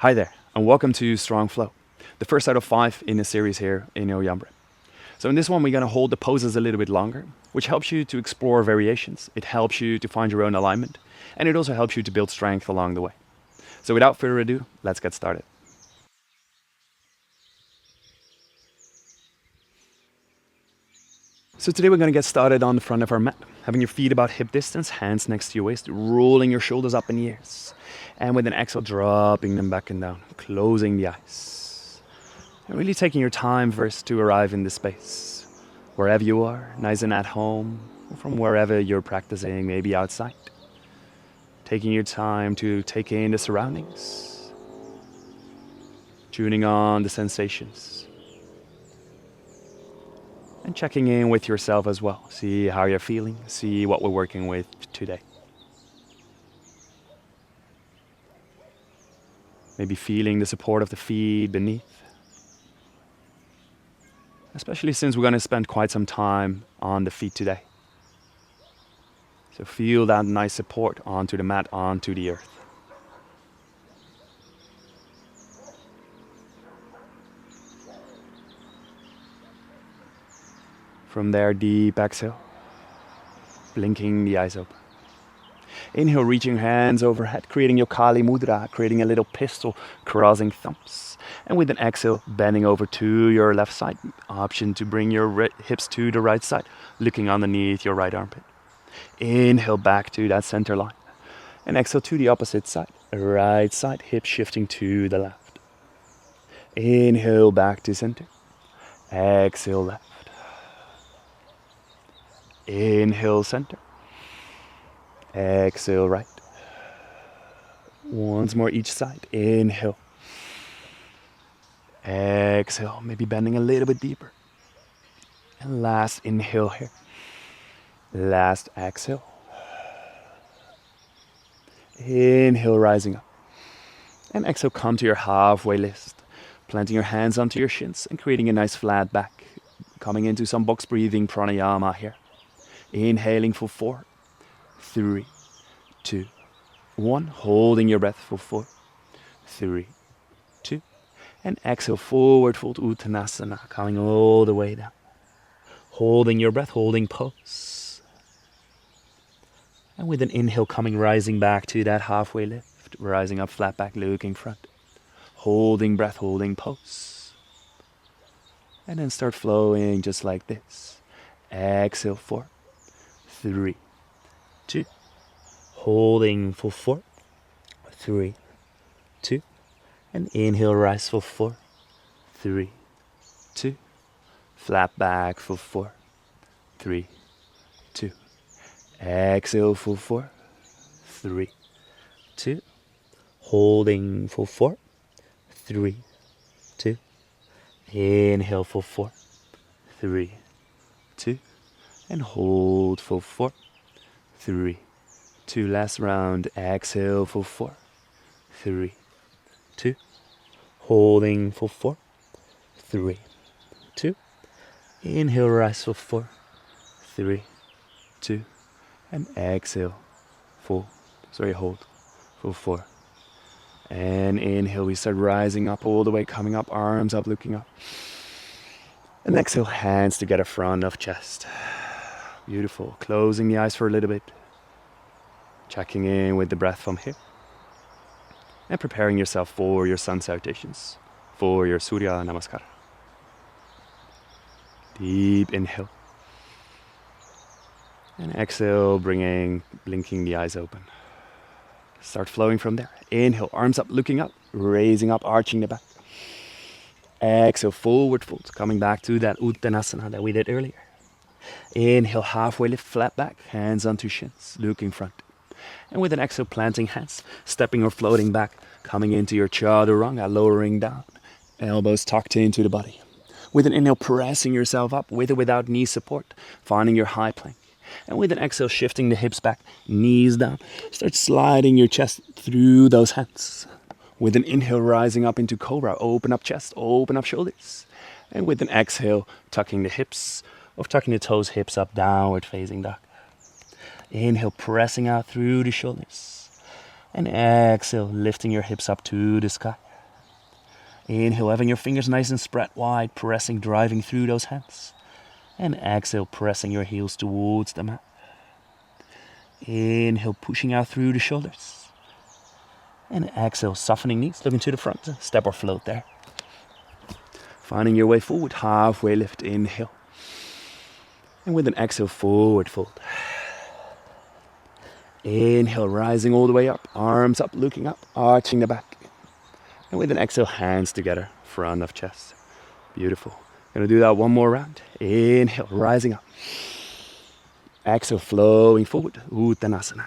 Hi there, and welcome to Strong Flow, the first out of 5 in a series here in oyambre. So in this one, we're going to hold the poses a little bit longer, which helps you to explore variations. It helps you to find your own alignment, and it also helps you to build strength along the way. So without further ado, let's get started. So today we're going to get started on the front of our mat, having your feet about hip distance, hands next to your waist, rolling your shoulders up in the ears. And with an exhale, dropping them back and down, closing the eyes. And really taking your time first to arrive in the space. Wherever you are, nice and at home, or from wherever you're practicing, maybe outside. Taking your time to take in the surroundings. Tuning on the sensations. And checking in with yourself as well. See how you're feeling, see what we're working with today. Maybe feeling the support of the feet beneath. Especially since we're going to spend quite some time on the feet today. So feel that nice support onto the mat, onto the earth. From there, deep exhale, blinking the eyes open. Inhale, reaching your hands overhead, creating your Kali Mudra, creating a little pistol, crossing thumbs. And with an exhale, bending over to your left side. Option to bring your hips to the right side, looking underneath your right armpit. Inhale back to that center line. And exhale to the opposite side. Right side, hips shifting to the left. Inhale back to center. Exhale left. Inhale center. Exhale right. Once more each side. Inhale. Exhale, maybe bending a little bit deeper. And last inhale here. Last exhale. Inhale, rising up. And exhale, come to your halfway lift. Planting your hands onto your shins and creating a nice flat back. Coming into some box breathing pranayama here. Inhaling for 4, 3, 2, 1. Holding your breath for 4, 3, 2. And exhale, forward fold Uttanasana, coming all the way down. Holding your breath, holding pose. And with an inhale, rising back to that halfway lift. Rising up, flat back, looking front. Holding breath, holding pose. And then start flowing just like this. Exhale, 4, 3, 2. Holding for 4, 3, 2. And inhale, rise for 4, 3, 2. Flat back for 4, 3, 2. Exhale for 4, 3, 2. Holding for 4, 3, 2. Inhale for 4, 3, 2. And hold for 4, 3, 2. Last round. Exhale for 4, 3, 2. Holding for 4, 3, 2. Inhale, rise for 4, 3, 2. And exhale hold for 4. And inhale, we start rising up all the way, coming up, arms up, looking up. And exhale, hands together, front of chest. Beautiful. Closing the eyes for a little bit. Checking in with the breath from here. And preparing yourself for your sun salutations, for your Surya Namaskar. Deep inhale. And exhale, blinking the eyes open. Start flowing from there. Inhale, arms up, looking up, raising up, arching the back. Exhale, forward fold, coming back to that Uttanasana that we did earlier. Inhale, halfway lift, flat back, hands onto shins, looking front. And with an exhale, planting hands, stepping or floating back, coming into your Chaturanga, lowering down, elbows tucked into the body. With an inhale, pressing yourself up, with or without knee support, finding your high plank. And with an exhale, shifting the hips back, knees down. Start sliding your chest through those hands. With an inhale, rising up into Cobra, open up chest, open up shoulders. And with an exhale, tucking the hips, or tucking the toes, hips up, downward facing dog. Inhale, pressing out through the shoulders. And exhale, lifting your hips up to the sky. Inhale, having your fingers nice and spread wide, pressing, driving through those hands. And exhale, pressing your heels towards the mat. Inhale, pushing out through the shoulders. And exhale, softening knees, looking to the front. Step or float there. Finding your way forward, halfway lift, inhale. And with an exhale, forward fold. Inhale, rising all the way up, arms up, looking up, arching the back. And with an exhale, hands together, front of chest. Beautiful. Gonna do that one more round. Inhale, rising up. Exhale, flowing forward, Uttanasana.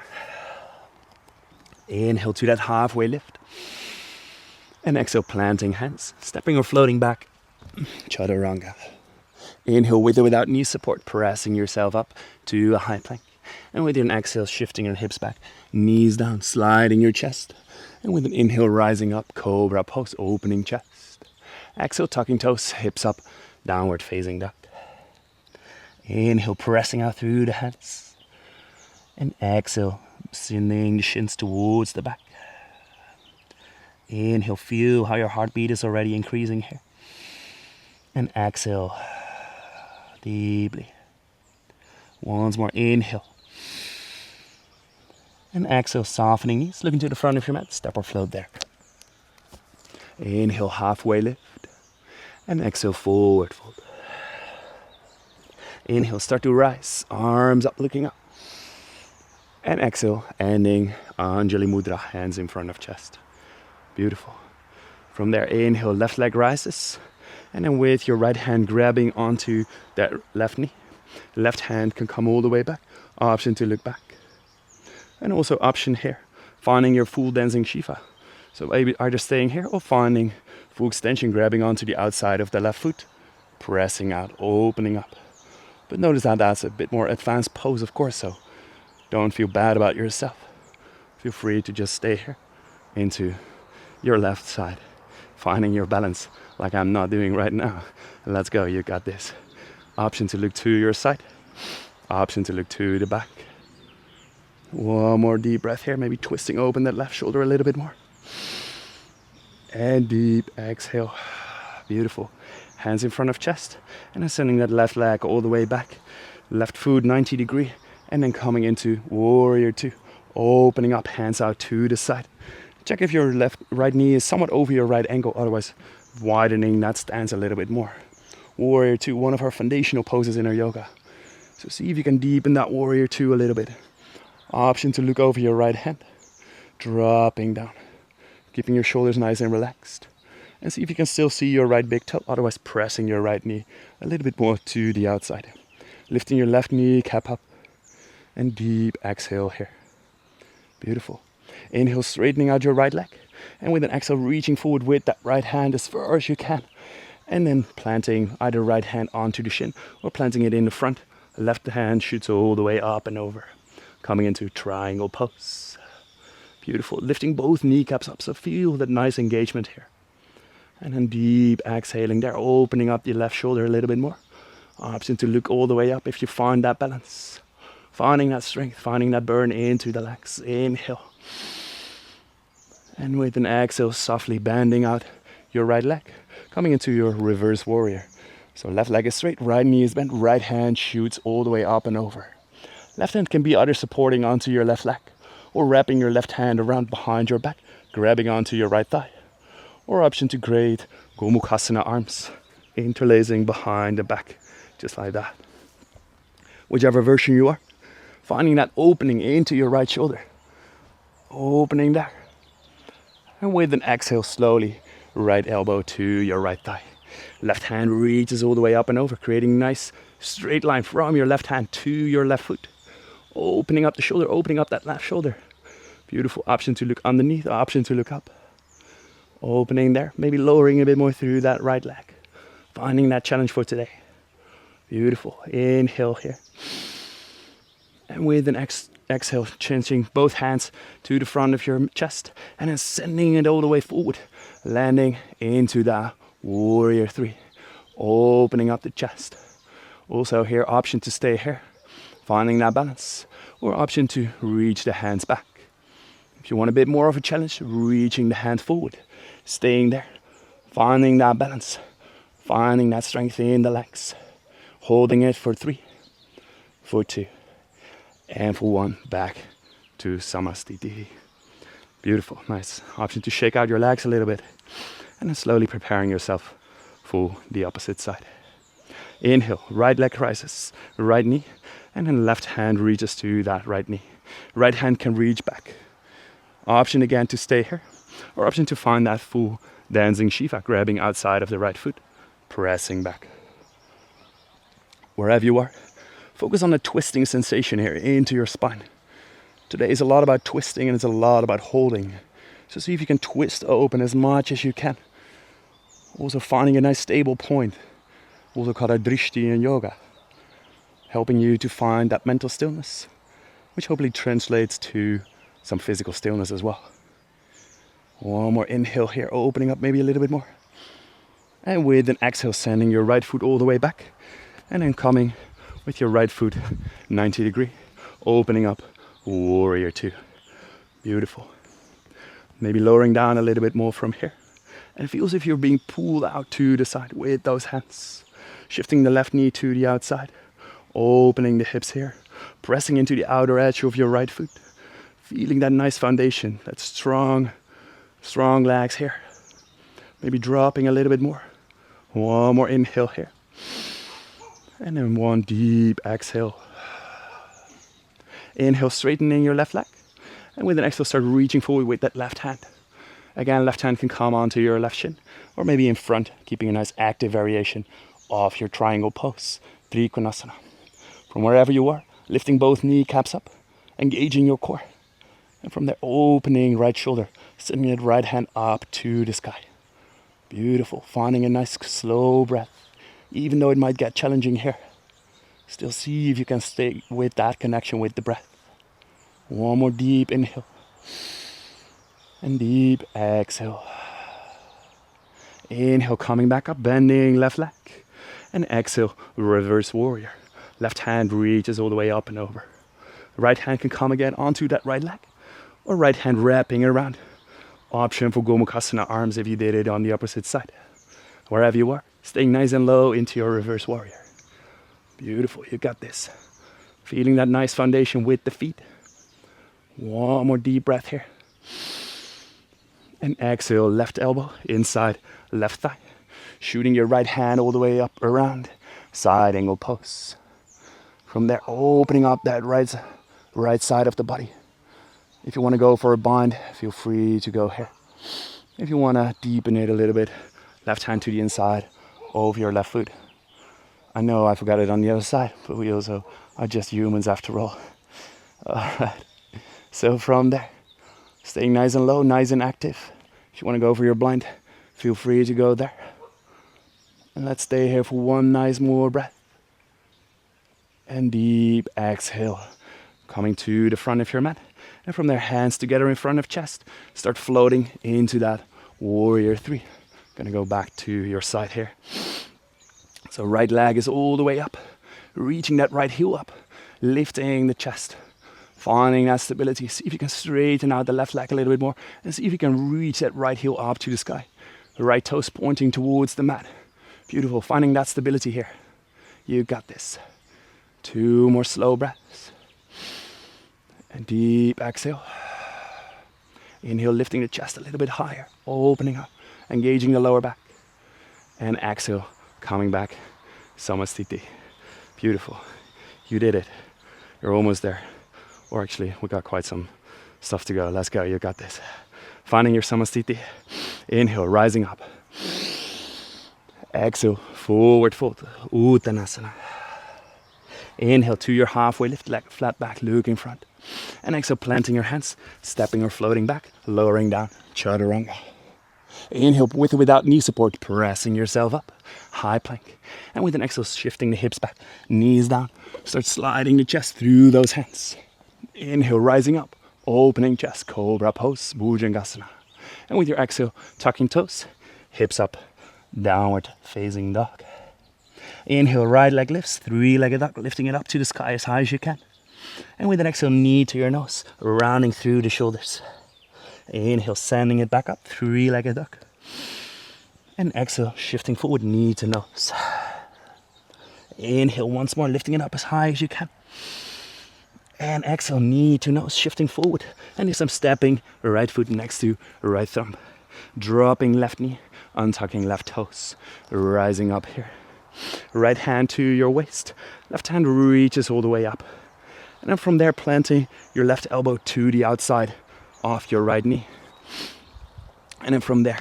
Inhale to that halfway lift. And exhale, planting hands, stepping or floating back, Chaturanga. Inhale with or without knee support, pressing yourself up to a high plank. And with your exhale, shifting your hips back, knees down, sliding your chest. And with an inhale, rising up, cobra pose, opening chest. Exhale, tucking toes, hips up, downward facing dog. Inhale, pressing out through the hands. And exhale, sending the shins towards the back. Inhale, feel how your heartbeat is already increasing here. And exhale, deeply. Once more, inhale. And exhale, softening knees, looking to the front of your mat, step or float there. Inhale, halfway lift. And exhale, forward fold. Inhale, start to rise, arms up, looking up. And exhale, ending Anjali Mudra, hands in front of chest. Beautiful. From there, inhale, left leg rises. And then with your right hand grabbing onto that left knee. Left hand can come all the way back. Option to look back. And also option here, finding your full dancing Shiva. So either staying here or finding full extension, grabbing onto the outside of the left foot. Pressing out, opening up. But notice that that's a bit more advanced pose, of course, so don't feel bad about yourself. Feel free to just stay here into your left side, finding your balance like I'm not doing right now. Let's go, you got this. Option to look to your side, option to look to the back. One more deep breath here, maybe twisting open that left shoulder a little bit more. And deep exhale, beautiful. Hands in front of chest, and then sending that left leg all the way back. Left foot 90 degree, and then coming into warrior two. Opening up, hands out to the side. Check if your right knee is somewhat over your right ankle, otherwise widening that stance a little bit more. Warrior two, one of our foundational poses in our yoga. So see if you can deepen that warrior two a little bit. Option to look over your right hand, dropping down, keeping your shoulders nice and relaxed. And see if you can still see your right big toe, otherwise pressing your right knee a little bit more to the outside. Lifting your left knee cap up, and deep exhale here. Beautiful. Inhale, straightening out your right leg, and with an exhale, reaching forward with that right hand as far as you can. And then planting either right hand onto the shin, or planting it in the front. Left hand shoots all the way up and over. Coming into triangle pose. Beautiful. Lifting both kneecaps up, so feel that nice engagement here. And then deep exhaling there, opening up the left shoulder a little bit more. Option to look all the way up if you find that balance. Finding that strength, finding that burn into the legs. Inhale. And with an exhale, softly bending out your right leg. Coming into your reverse warrior. So left leg is straight, right knee is bent, right hand shoots all the way up and over. Left hand can be either supporting onto your left leg, or wrapping your left hand around behind your back, grabbing onto your right thigh. Or option to create Gomukhasana arms, interlacing behind the back, just like that. Whichever version you are, finding that opening into your right shoulder. Opening there. And with an exhale, slowly, right elbow to your right thigh. Left hand reaches all the way up and over, creating a nice straight line from your left hand to your left foot. Opening up the shoulder, opening up that left shoulder. Beautiful. Option to look underneath, option to look up. Opening there, maybe lowering a bit more through that right leg. Finding that challenge for today. Beautiful. Inhale here. And with an exhale, changing both hands to the front of your chest. And then sending it all the way forward. Landing into the warrior three. Opening up the chest. Also here, option to stay here. Finding that balance. Or option to reach the hands back. If you want a bit more of a challenge, reaching the hand forward. Staying there. Finding that balance, finding that strength in the legs. Holding it for 3, for 2, and for 1. Back to Samastiti. Beautiful, nice. Option to shake out your legs a little bit. And then slowly preparing yourself for the opposite side. Inhale, right leg rises, right knee, and then left hand reaches to that right knee. Right hand can reach back. Option again to stay here, or option to find that full dancing Shiva, grabbing outside of the right foot, pressing back. Wherever you are, focus on the twisting sensation here into your spine. Today is a lot about twisting and it's a lot about holding. So see if you can twist open as much as you can. Also finding a nice stable point, also called a drishti in yoga, helping you to find that mental stillness, which hopefully translates to some physical stillness as well. One more inhale here, opening up maybe a little bit more. And with an exhale, sending your right foot all the way back, and then coming with your right foot 90 degree, opening up, warrior 2. Beautiful. Maybe lowering down a little bit more from here. And it feels as if you're being pulled out to the side with those hands. Shifting the left knee to the outside. Opening the hips here. Pressing into the outer edge of your right foot. Feeling that nice foundation, that strong legs here. Maybe dropping a little bit more. One more inhale here. And then one deep exhale. Inhale, straightening your left leg. And with an exhale, start reaching forward with that left hand. Again, left hand can come onto your left shin, or maybe in front, keeping a nice active variation of your triangle pose, Trikonasana. From wherever you are, lifting both kneecaps up, engaging your core. And from there, opening right shoulder, sending that right hand up to the sky. Beautiful, finding a nice slow breath, even though it might get challenging here. Still see if you can stay with that connection with the breath. One more deep inhale. And deep exhale. Inhale, coming back up, bending left leg. And exhale, reverse warrior. Left hand reaches all the way up and over. Right hand can come again onto that right leg. Or right hand wrapping around. Option for Gomukhasana arms if you did it on the opposite side. Wherever you are, staying nice and low into your reverse warrior. Beautiful, you got this. Feeling that nice foundation with the feet. One more deep breath here. And exhale, left elbow inside left thigh. Shooting your right hand all the way up around. Side angle pose. From there, opening up that right side of the body. If you want to go for a bind, feel free to go here. If you want to deepen it a little bit, left hand to the inside of your left foot. I know I forgot it on the other side, but we also are just humans after all. Alright, so from there, staying nice and low, nice and active. If you want to go for your blind, feel free to go there. And let's stay here for one nice more breath. And deep exhale, coming to the front of your mat. And from there, hands together in front of chest. Start floating into that warrior 3. Gonna go back to your side here. So right leg is all the way up. Reaching that right heel up. Lifting the chest. Finding that stability. See if you can straighten out the left leg a little bit more. And see if you can reach that right heel up to the sky. The right toes pointing towards the mat. Beautiful. Finding that stability here. You got this. 2 more slow breaths. And deep exhale. Inhale, lifting the chest a little bit higher. Opening up. Engaging the lower back. And exhale, coming back. Samastiti. Beautiful. You did it. You're almost there. Or actually, we got quite some stuff to go. Let's go. You got this. Finding your Samastiti. Inhale, rising up. Exhale, forward fold. Uttanasana. Inhale to your halfway lift, leg flat back, looking front. And exhale, planting your hands, stepping or floating back, lowering down, chaturanga. Inhale with or without knee support, pressing yourself up, high plank. And with an exhale, shifting the hips back, knees down. Start sliding the chest through those hands. Inhale, rising up, opening chest, cobra pose, bhujangasana. And with your exhale, tucking toes, hips up, downward facing dog. Inhale, right leg lifts, 3-legged duck, lifting it up to the sky as high as you can. And with an exhale, knee to your nose, rounding through the shoulders. Inhale, sending it back up, 3-legged duck. And exhale, shifting forward, knee to nose. Inhale once more, lifting it up as high as you can. And exhale, knee to nose, shifting forward. And as I'm stepping, right foot next to right thumb. Dropping left knee, untucking left toes. Rising up here. Right hand to your waist. Left hand reaches all the way up. And then from there, planting your left elbow to the outside of your right knee. And then from there,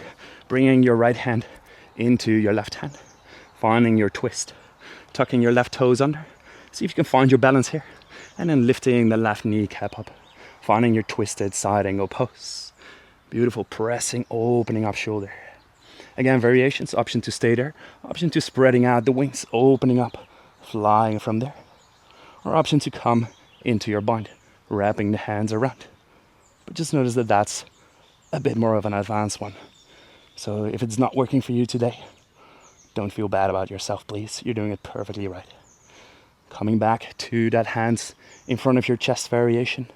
bringing your right hand into your left hand. Finding your twist. Tucking your left toes under. See if you can find your balance here. And then lifting the left kneecap up. Finding your twisted side angle pose. Beautiful, pressing, opening up shoulder. Again, variations, option to stay there. Option to spreading out the wings, opening up, flying from there. Or option to come into your bind, wrapping the hands around. But just notice that that's a bit more of an advanced one. So if it's not working for you today, don't feel bad about yourself, please. You're doing it perfectly right. Coming back to that hands in front of your chest variation.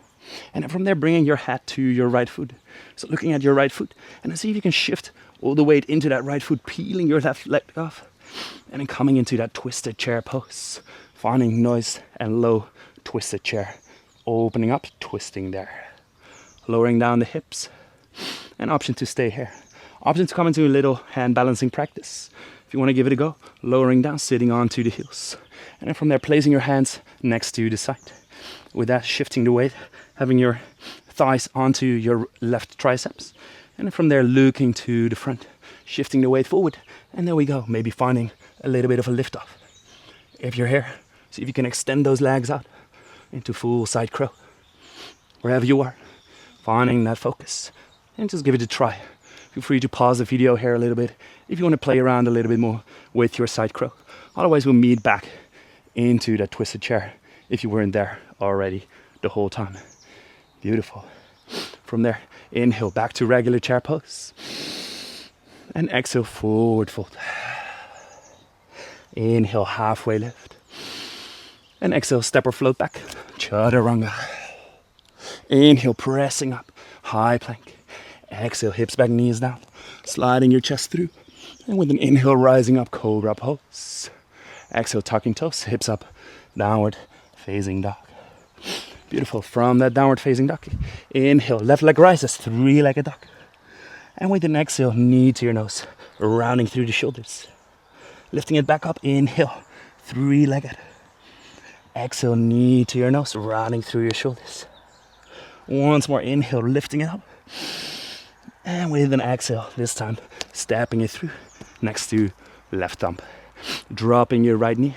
And then from there, bringing your head to your right foot. So looking at your right foot, and then see if you can shift all the weight into that right foot, peeling your left leg off. And then coming into that twisted chair pose. Finding nice and low twisted chair. Opening up, twisting there. Lowering down the hips. An option to stay here. Option to come into a little hand balancing practice. If you want to give it a go, lowering down, sitting onto the heels. And then from there, placing your hands next to the side. With that, shifting the weight, having your thighs onto your left triceps. And then from there, looking to the front, shifting the weight forward. And there we go, maybe finding a little bit of a lift off. If you're here, see if you can extend those legs out into full side crow. Wherever you are, finding that focus. And just give it a try. Feel free to pause the video here a little bit if you want to play around a little bit more with your side crow. Otherwise, we'll meet back into that twisted chair if you weren't there already the whole time. Beautiful. From there, inhale back to regular chair pose. And exhale, forward fold. Inhale, halfway lift. And exhale, step or float back. Chaturanga. Inhale, pressing up. High plank. Exhale, hips back, knees down. Sliding your chest through. And with an inhale, rising up, cobra pose. Exhale, tucking toes, hips up, downward facing dog. Beautiful. From that downward facing dog, inhale, left leg rises, three-legged dog. And with an exhale, knee to your nose, rounding through the shoulders. Lifting it back up, inhale, three-legged. Exhale, knee to your nose, rounding through your shoulders. Once more, inhale, lifting it up. And with an exhale, this time, stepping it through, next to left thumb. Dropping your right knee,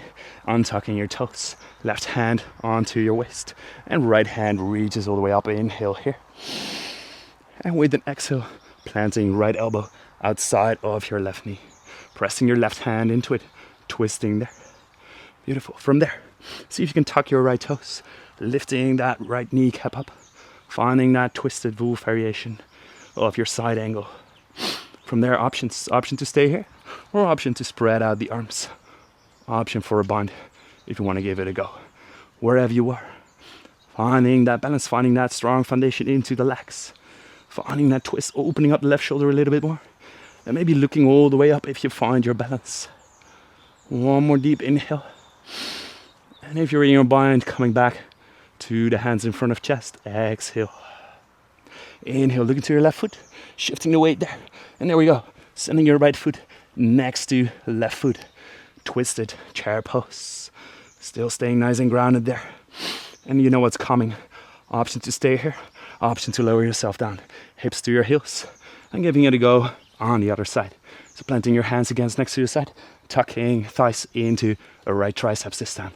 untucking your toes. Left hand onto your waist. And right hand reaches all the way up. Inhale here. And with an exhale, planting right elbow outside of your left knee. Pressing your left hand into it. Twisting there. Beautiful. From there, see if you can tuck your right toes. Lifting that right kneecap up. Finding that twisted wolf variation of your side angle. From there, options. Option to stay here. Or option to spread out the arms. Option for a bind if you want to give it a go. Wherever you are. Finding that balance, finding that strong foundation into the legs. Finding that twist, opening up the left shoulder a little bit more. And maybe looking all the way up if you find your balance. One more deep inhale. And if you're in your bind, coming back to the hands in front of chest. Exhale. Inhale, looking to your left foot. Shifting the weight there. And there we go. Sending your right foot next to left foot. Twisted chair pose. Still staying nice and grounded there. And you know what's coming. Option to stay here. Option to lower yourself down. Hips to your heels. And giving it a go on the other side. So planting your hands against next to your side. Tucking thighs into a right triceps this time.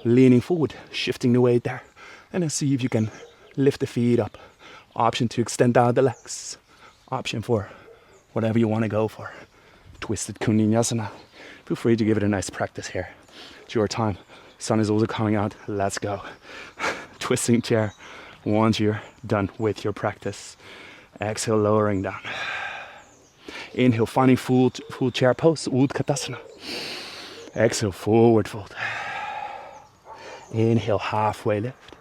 Leaning forward. Shifting the weight there. And then see if you can lift the feet up. Option to extend out the legs. Option for whatever you want to go for. Twisted Kundinyasana. Feel free to give it a nice practice here. It's your time. Sun is also coming out. Let's go. Twisting chair once you're done with your practice. Exhale, lowering down. Inhale, finding full chair pose, Utkatasana. Exhale, forward fold. Inhale, halfway lift.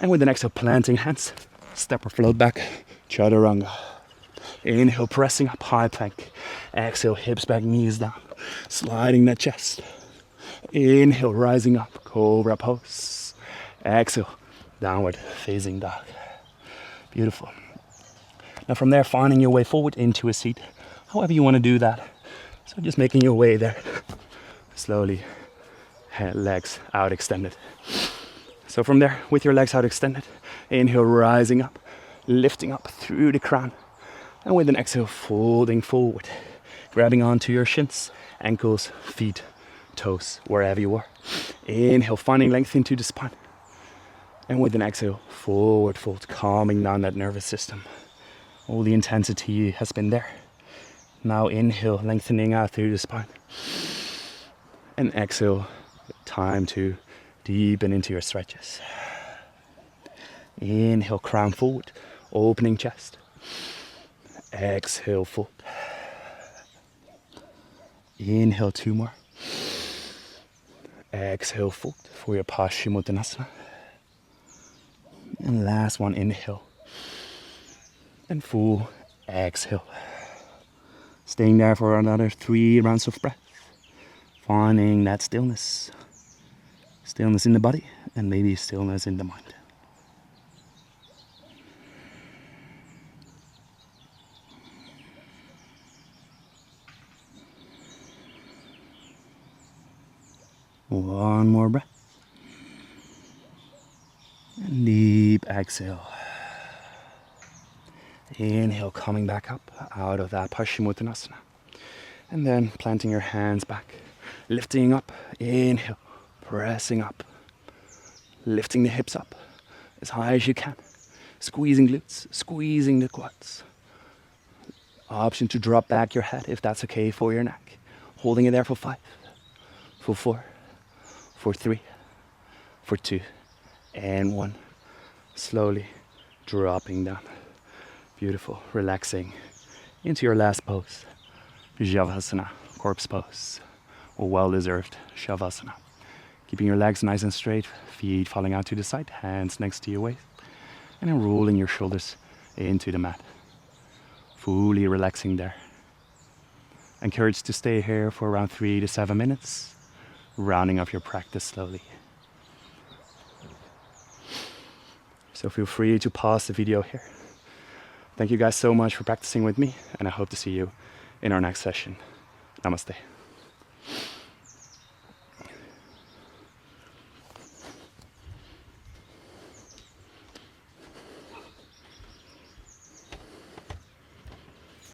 And with the exhale, planting hands. Step or float back, Chaturanga. Inhale, pressing up, high plank. Exhale, hips back, knees down. Sliding that chest. Inhale, rising up, cobra pose. Exhale, downward facing dog. Beautiful. Now from there, finding your way forward into a seat, however you want to do that. So just making your way there. Slowly, legs out extended. So from there, with your legs out extended, inhale, rising up, lifting up through the crown. And with an exhale, folding forward, grabbing onto your shins, ankles, feet, toes, wherever you are. Inhale, finding length into the spine. And with an exhale, forward fold, calming down that nervous system. All the intensity has been there. Now inhale, lengthening out through the spine. And exhale, time to deepen into your stretches. Inhale, crown forward, opening chest. Exhale, fold. Inhale, 2 more. Exhale, fold for your Paschimottanasana. And last one, inhale. And full exhale. Staying there for another 3 rounds of breath. Finding that stillness. Stillness in the body and maybe stillness in the mind. One more breath. And deep exhale. Inhale, coming back up out of that Paschimottanasana. And then planting your hands back. Lifting up. Inhale. Pressing up. Lifting the hips up as high as you can. Squeezing glutes. Squeezing the quads. Option to drop back your head if that's okay for your neck. Holding it there for 5. For 4. For 3. For 2. And 1. Slowly dropping down. Beautiful. Relaxing into your last pose. Shavasana, corpse pose. Or well-deserved Shavasana. Keeping your legs nice and straight. Feet falling out to the side. Hands next to your waist. And then rolling your shoulders into the mat. Fully relaxing there. Encouraged to stay here for around 3 to 7 minutes. Rounding up your practice slowly. So feel free to pause the video here. Thank you guys so much for practicing with me, and I hope to see you in our next session. Namaste.